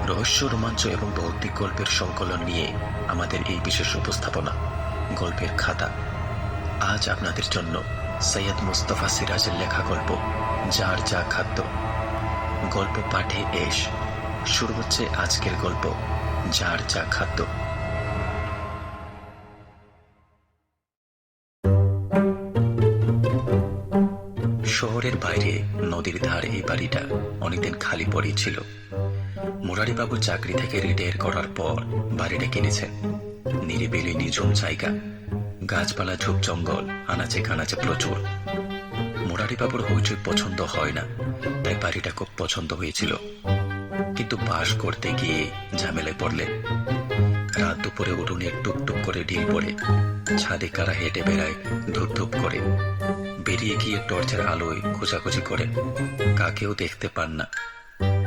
রহস্য, রোমাঞ্চ এবং ভৌতিক গল্পের সংকলন নিয়ে আমাদের এই বিশেষ উপস্থাপনা গল্পের খাতা। আজ আপনাদের জন্য সৈয়দ মুস্তফা সিরাজের লেখা গল্প যার যা খাদ্য। গল্প পাঠে এস। শুরু হচ্ছে আজকের গল্প যার যা খাদ্য। শহরের বাইরে নদীর ধার এই বাড়িটা অনেকদিন খালি পড়েই ছিল। মুরারিবাবু চাকরি থেকে রিটায়ার করার পর বাড়িটা কিনেছেন। নিরিবিলি নিঝুম জায়গা, গাছপালা, ঝোপ জঙ্গল, আনাচে কানাচে প্রচুর। মুরারিবাবুর হইচই পছন্দ হয় না, তাই বাড়িটা খুব পছন্দ হয়েছিল। কিন্তু বাস করতে গিয়ে ঝামেলায় পড়লেন। রাত দুপুরে উঠোনে টুকটুক করে ঢিল পড়ে, ছাদে কারা হেঁটে বেড়ায় ধূপ ধূপ করে। বেরিয়ে গিয়ে টর্চের আলোয় খোঁজাখুঁজি করেন, কাকেও দেখতে পান না।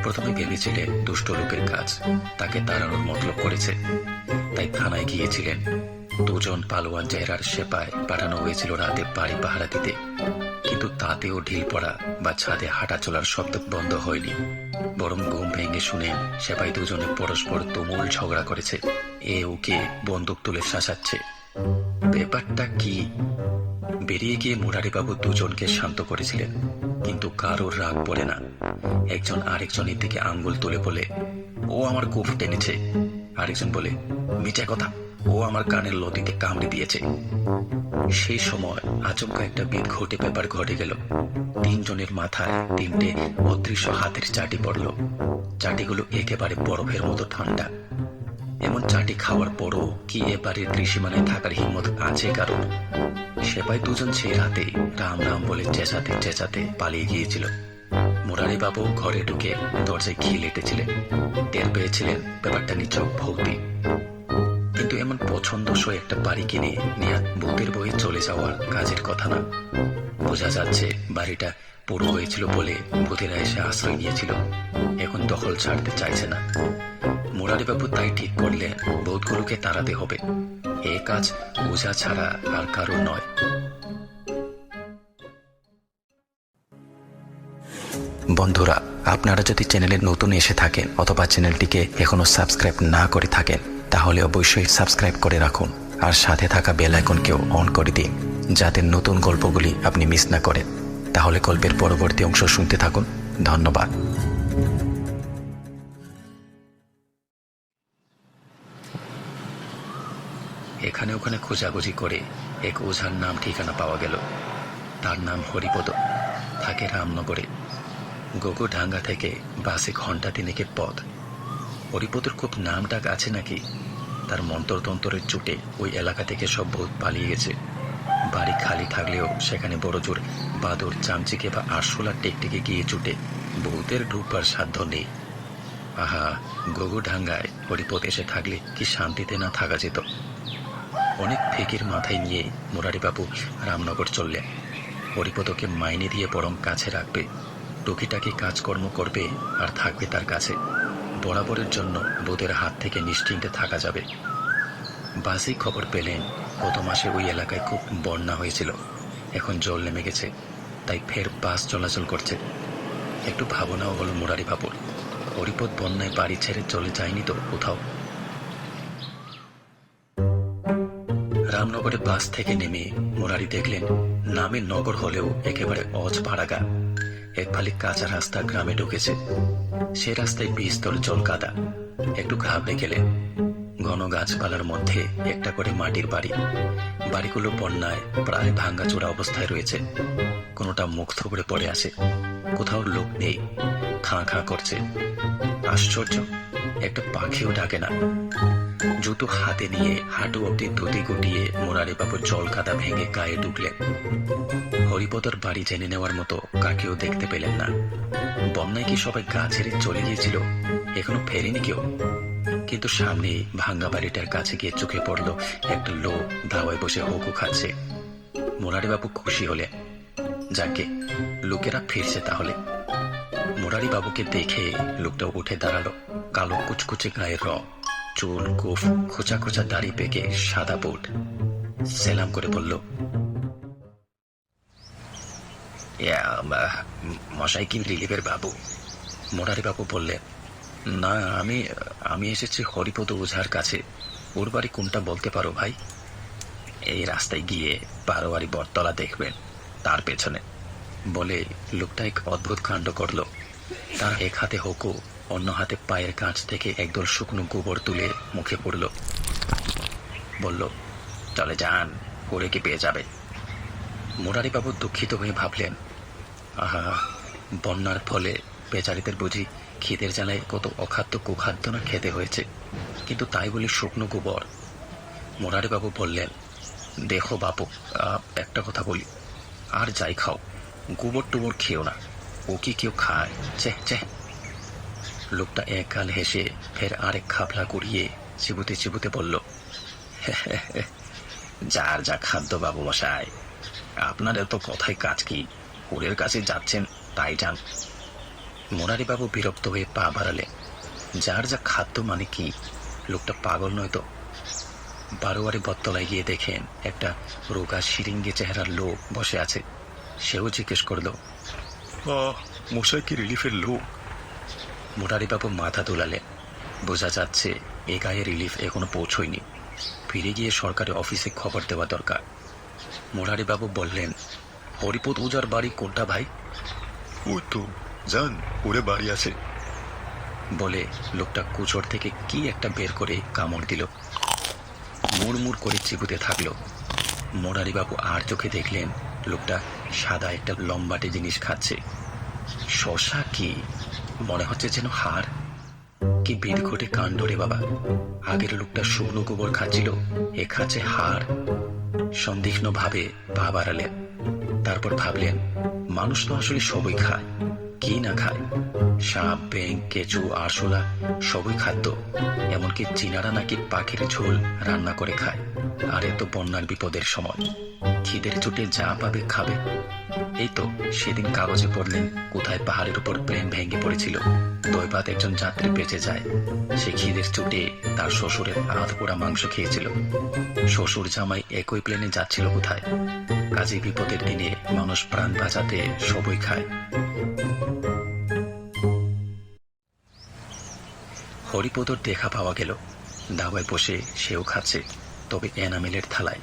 প্রথমে ভেবেছিলেন দুষ্ট লোকের কাজ, তাকে তাড়ানোর মতলব করেছে, তাই থানায় গিয়েছিলেন। দুজন পালোয়ান চেহারার সেপায় পাঠানো হয়েছিল রাতে বাড়ি পাহারা দিতে। কিন্তু তাতেও ঢিল পড়া বা ছাদে হাঁটা চলার শব্দ বন্ধ হয়নি, বরং ঘুম ভেঙে শুনেন সেপাই দুজনে পরস্পর তুমুল ঝগড়া করেছে। এ ওকে বন্দুক তুলে শাসাচ্ছে। ব্যাপারটা কি? বেরিয়ে গিয়ে মুরারিবাবু দুজনকে শান্ত করেছিলেন, কিন্তু কারোর রাগ পড়ে না। একজন আরেকজনের দিকে আঙ্গুল তুলে বলে, ও আমার গোফ টেনেছে। আরেকজন বলে, মিথ্যা কথা, ও আমার কানের লতিতে কামড়ে দিয়েছে। সেই সময় আচমকা একটা বিদঘটে ব্যাপার ঘটে গেল। তিনজনের মাথায় তিনটে অদৃশ্য হাতের চাটি পড়ল। চাটিগুলো একেবারে বরফের মতো ঠান্ডা। এমন চাটি খাওয়ার পরও কি এ বাড়ির ত্রিসীমানায় থাকার হিম্মত আছে কারণ? সেপাই দুজন সেই রাতে রাম রাম বলে চেঁচাতে চেঁচাতে পালিয়ে গিয়েছিল। মুরারিবাবু ঘরে ঢুকে দরজায় ঘি লেটেছিলেন। টের পেয়েছিলেন ব্যাপারটা নিছক ভৌতিক। কিন্তু এমন পছন্দসই একটা বাড়ি কিনে নিয়ে ভূতের বয়ে চলে যাওয়ার কাজের কথা না। বোঝা যাচ্ছে বাড়িটা পুরো হয়েছিল বলে ভূতেরা এসে আশ্রয় নিয়েছিল, এখন দখল ছাড়তে চাইছে না। মুরারিবাবু তাই ঠিক করলেন ভূতগুলোকে তাড়াতে হবে। এ কাজ ওঝা ছাড়া আর কারোর নয়। বন্ধুরা, আপনারা যদি চ্যানেলে নতুন এসে থাকেন অথবা চ্যানেলটিকে এখনো সাবস্ক্রাইব না করে থাকেন, তাহলে অবশ্যই সাবস্ক্রাইব করে রাখুন আর সাথে থাকা বেল আইকনকেও অন করে দিন, যাতে নতুন গল্পগুলি আপনি মিস না করেন। তাহলে গল্পের পরবর্তী অংশ শুনতে থাকুন। ধন্যবাদ। এখানে ওখানে খোঁজাখুঁজি করে এক ওঝার নাম ঠিকানা পাওয়া গেল। তার নাম হরিপদ, থাকে রামনগরে। গোগোডাঙ্গা থেকে বাসে ঘন্টা তিনেকের পথ। হরিপদর খুব নাম ডাক আছে নাকি। তার মন্ত্রতন্ত্রের চুটে ওই এলাকা থেকে সব ভূত পালিয়ে গেছে। বাড়ি খালি থাকলেও সেখানে বড়জোর বাদর, চামচিকে বা আরশোলার টেকটেকে গিয়ে চুটে ভূতের ঢুকবার সাধ্য নেই। আহা, গোগোডাঙ্গায় হরিপদ এসে থাকলে কি শান্তিতে না থাকা যেত। অনেক ফিকির মাথায় নিয়ে মুরারিবাবু রামনগর চললেন। হরিপদকে মাইনে দিয়ে বরং কাছে রাখবে, টুকিটাকি কাজকর্ম করবে আর থাকবে তার কাছে। বরাবরের জন্য ভূতের হাত থেকে নিশ্চিন্তে থাকা যাবে। বাসেই খবর পেলেন গত মাসে ওই এলাকায় খুব বন্যা হয়েছিল, এখন জল নেমে গেছে, তাই ফের বাস চলাচল করছে। একটু ভাবনাও হলো মুরারিবাবুর, হরিপদ বন্যায় বাড়ি ছেড়ে চলে যায়নি তো কোথাও। রামনগরে বাস থেকে নেমে মুরারি দেখলেন নামে নগর হলেও একেবারে অজপাড়াগা। এক ফালি কাঁচা রাস্তা গ্রামে ঢুকেছে। সে রাস্তায় বিস্তর জল কাদা। একটু ঘাবড়ে গেলেন। ঘন গাছপালার মধ্যে একটা করে মাটির বাড়ি। বাড়িগুলো বন্যায় প্রায় ভাঙ্গাচোরা অবস্থায় রয়েছে। কোনোটা মুখ থুবড়ে পড়ে আছে, কোথাও লোক নেই, খাঁ খাঁ করছে। আশ্চর্য, একটা পাখিও ডাকে না। জুতো হাতে নিয়ে হাঁটু অব্দি ধুতি গুটিয়ে মুরারিবাবু জল কাদা ভেঙে গায়ে ঢুকলেন। হরিপদর বাড়ি জেনে নেওয়ার মতো কাকেও দেখতে পেলেন না। বন্যায় কি সবাই গা ছেড়ে চলে গিয়েছিল? এখনো ফেরেনি কেউ। কিন্তু সামনে ভাঙ্গা বাড়িটার কাছে গিয়ে চোখে পড়ল একটা লোক ধাওয়ায় বসে হুকু খাচ্ছে। মুরারিবাবু খুশি হলেন, যাকে লোকেরা ফিরছে তাহলে। মুরারিবাবুকে দেখে লোকটা উঠে দাঁড়ালো। কালো কুচকুচে গায়ের রং, চুল গোফ, খোঁচা খোঁচা দাড়ি পেকে সাদা বুট। সেলাম করে বলল, মশাই কি রিলিফের বাবু? মুরারিবাবু বললেন, না, আমি আমি এসেছি হরিপদ ওঝার কাছে। ওর বাড়ি কোনটা বলতে পারো ভাই? এই রাস্তায় গিয়ে বারোয়ারি বটতলা দেখবেন, তার পেছনে। বলে লোকটা এক অদ্ভুত কাণ্ড করলো। তার এক হাতে হুকো, অন্য হাতে পায়ের কাঁচ থেকে একদল শুকনো গোবর তুলে মুখে পড়ল। বলল, চলে যান, করে কি পেয়ে যাবে। মুরারিবাবু দুঃখিত হয়ে ভাবলেন, আহা, বন্যার ফলে বেচারিদের বুঝি খিদের জ্বালায় কত অখাদ্য কুখাদ্য না খেতে হয়েছে, কিন্তু তাই বলি শুকনো গোবর। মুরারিবাবু বললেন, দেখো বাপু, একটা কথা বলি, আর যাই খাও, গোবর টুবর খেও না। ও কি কেউ খায়? চেহ চেহ। লোকটা এক গাল হেসে ফের আরেক খাবলা করিয়ে চিবুতে চিবুতে বলল, যার যা খাদ্য বাবু মশাই, আপনার এত কথায় কাজ কি? ওরের কাছে যাচ্ছেন তাই যান। মুরারিবাবু বিরক্ত হয়ে পা বাড়ালেন। যার যা খাদ্য মানে কি? লোকটা পাগল নয় তো? বারোয়ারি বটতলায় গিয়ে দেখেন একটা রোগা শিরিঙ্গি চেহারার লোক বসে আছে। সেও জিজ্ঞেস করল, মশাই কি রিলিফের লোক? মুরারিবাবু মাথা তোলালেন। বোঝা যাচ্ছে এ গায়ে রিলিফ এখনো পৌঁছয়নি। ফিরে গিয়ে সরকারি অফিসে খবর দেওয়া দরকার। মুরারিবাবু বললেন, হরিপদ ওঝার বাড়ি কোনটা ভাই? ওই তো, যান, ওরে বাড়ি আছে। বলে লোকটা কুচর থেকে কি একটা বের করে কামড় দিল। মুড়মুড় করে চিবুতে থাকলো। মুরারিবাবু আর চোখে দেখলেন লোকটা সাদা একটা লম্বাটে জিনিস খাচ্ছে। শশা কি? মনে হচ্ছে যেন হাড়। কি বিদঘটে কাণ্ড রে বাবা! আগের লোকটা শুকনো গোবর খাচ্ছিল, এ খাচ্ছে হাড়। সন্দিগ্ধ ভাবে পা বাড়ালেন। তারপর ভাবলেন, মানুষ তো আসলে সবই খায়, কি না খায়? সাপ, ব্যাঙ, কেঁচু, আরশোলা সবই খাদ্য। এমনকি চীনারা নাকি পাখির ঝোল রান্না করে খায়। আর এত বন্যার বিপদের সময় খিদের চোটে যা পাবে খাবে। এই তো সেদিন কাগজে পড়লেন কোথায় পাহাড়ের উপর প্লেন ভেঙে পড়েছিল, দৈবাত একজন যাত্রী বেঁচে যায়। সে খিদের চোটে তার শ্বশুরের আধ পোড়া মাংস খেয়েছিল। শ্বশুর জামাই একই প্লেনে যাচ্ছিল কোথায়? কাজে বিপদের দিনে মানুষ প্রাণ বাঁচাতে সবই খায়। হরিপদর দেখা পাওয়া গেল। দাওয়ায় বসে সেও খাচ্ছে, তবে এনামেলের থালায়।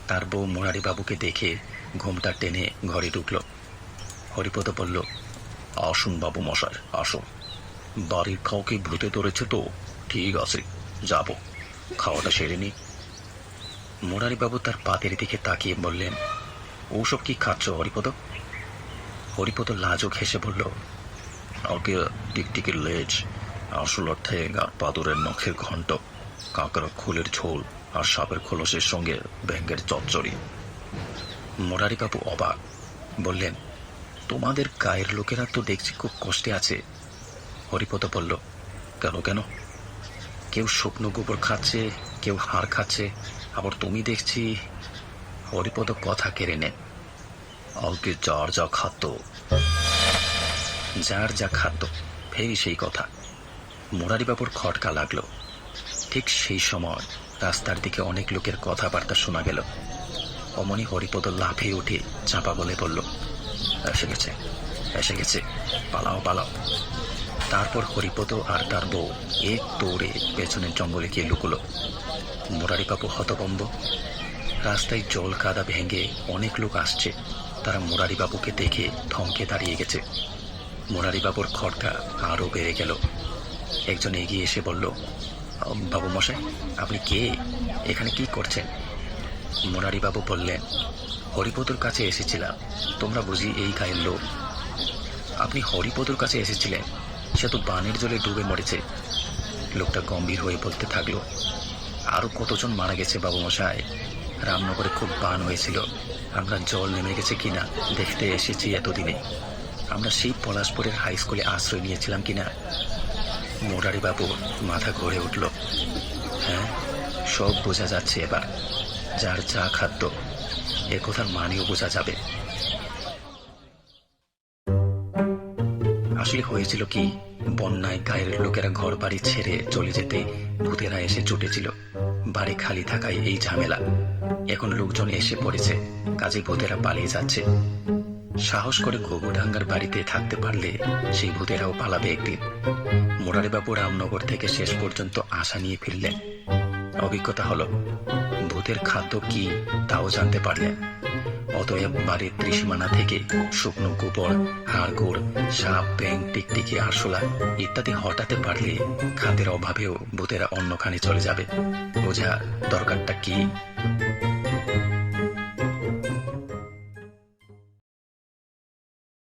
তার বউ মুরারিবাবুকে দেখে ঘুমটা টেনে ঘরে ঢুকল। হরিপদ বলল, আসুন বাবু মশাই, আসুন। বাড়ির কাউকে ভূতে ধরেছে তো? ঠিক আছে, যাব, খাওয়াটা সেরে নি। মুরারিবাবু তার পাতের দিকে তাকিয়ে বললেন, ওসব কি খাচ্ছ হরিপদ? হরিপদ লাজুক হেসে বলল, ওকে টিকটিকির লেজ, আরশোলার ঠ্যাং আর পাদরের নখের ঘণ্ট, কাঁকড়া খুলের ঝোল আর সাপের খোলসের সঙ্গে ব্যাঙের চচ্চড়ি। মুরারিবাবু অবাক, বললেন, তোমাদের গায়ের লোকেরা তো দেখছি খুব কষ্টে আছে। হরিপদ বলল, কেন কেন? কেউ শুকনো গোবর খাচ্ছে, কেউ হাড় খাচ্ছে, আবার তুমি দেখছি। হরিপদ কথা কেড়ে নেন। আজকে যার যা খাদ্য। যার যা খাদ্য, ফেরি সেই কথা। মুরারিবাবুর খটকা লাগলো। ঠিক সেই সময় রাস্তার দিকে অনেক লোকের কথাবার্তা শোনা গেল। অমনি হরিপদ লাফিয়ে উঠে চাপা বলে বলল, এসে গেছে, এসে গেছে, পালাও পালাও। তারপর হরিপদ আর তার বউ এক দৌড়ে পেছনের জঙ্গলে গিয়ে লুকোলো। মুরারিবাবু হতভম্ব। রাস্তায় জল কাদা ভেঙে অনেক লোক আসছে। তারা মুরারিবাবুকে দেখে থমকে দাঁড়িয়ে গেছে। মুরারিবাবুর খটকা আরো বেড়ে গেল। একজন এগিয়ে এসে বলল, বাবু মশাই, আপনি কে? এখানে কি করছেন? মুরারিবাবু বললেন, হরিপদর কাছে এসেছিলাম। তোমরা বুঝি এই গায়ের লোক? আপনি হরিপদর কাছে এসেছিলেন? সে তো বানের জলে ডুবে মরেছে। লোকটা গম্ভীর হয়ে বলতে থাকলো, আরো কতজন মারা গেছে বাবু মশাই। রামনগরে খুব বান হয়েছিল, আমরা জল নেমে গেছে কিনা দেখতে এসেছি এতদিনে। আমরা সেই পলাশপুরের হাই স্কুলে আশ্রয় নিয়েছিলাম কিনা। মুরারিবাবুর মাথা ঘুরে উঠল। হ্যাঁ, সব বোঝা যাচ্ছে এবার। যার যা খাদ্য, এ কথার মানেও বোঝা যাবে। আসলে হয়েছিল কি, বন্যায় গায়ের লোকেরা ঘর বাড়ি ছেড়ে চলে যেতে ভূতেরা এসে জুটেছিল। বাড়ি খালি থাকায় এই ঝামেলা। এখন লোকজন এসে পড়েছে, কাজে ভূতেরা পালিয়ে যাচ্ছে। সাহস করে ঘুঘুডাঙ্গার বাড়িতে থাকতে পারলে সেই ভূতেরাও পালাবে একদিন। মুরারিবাবু রামনগর থেকে শেষ পর্যন্ত আশা নিয়ে ফিরলেন। অভিজ্ঞতা হলো, ভূতের খাদ্য কি তাও জানতে পারলেন। অতএব বাড়ির ত্রিসীমানা থেকে শুকনো গোবর, হাড়গোড়, সাপ, ব্যাঙ, টিকটিকি, আরশোলা ইত্যাদি হটাতে পারলে খাদ্যের অভাবেও ভূতেরা অন্যখানে চলে যাবে। বোঝা দরকারটা কি?